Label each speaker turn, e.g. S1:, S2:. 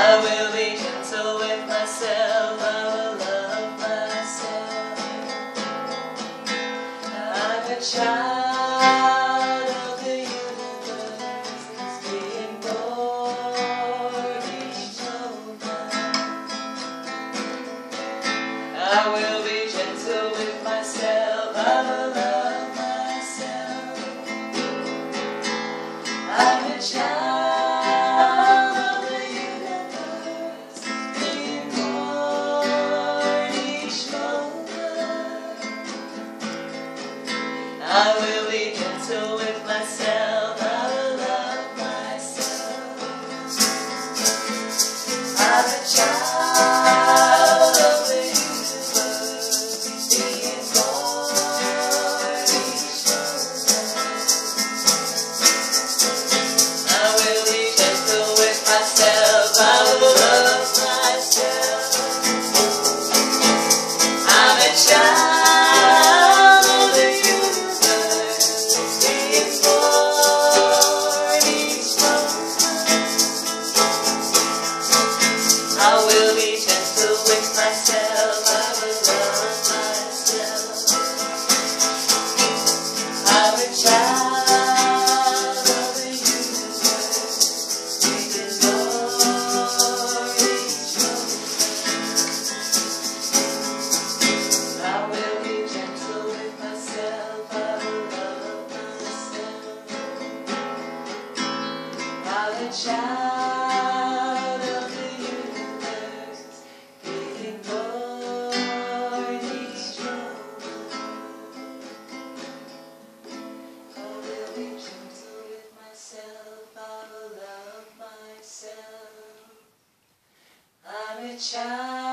S1: I will be gentle with myself, I will love myself. I'm a child of the universe, being born each moment. I will be gentle with myself, I will love myself. I'm a child of the universe, being born each moment. I will be gentle with myself, I will love myself. I'm a child of the universe, being born each moment. I will be gentle with myself, I will love myself. I'm a child of the universe, being born each moment. I will be gentle with myself, I will love myself. I'm a child of the universe, being born each moment. I will be gentle with myself, I will love myself. I'm a child of the universe, being born each moment. I will be gentle with myself, I will love myself. I'm a child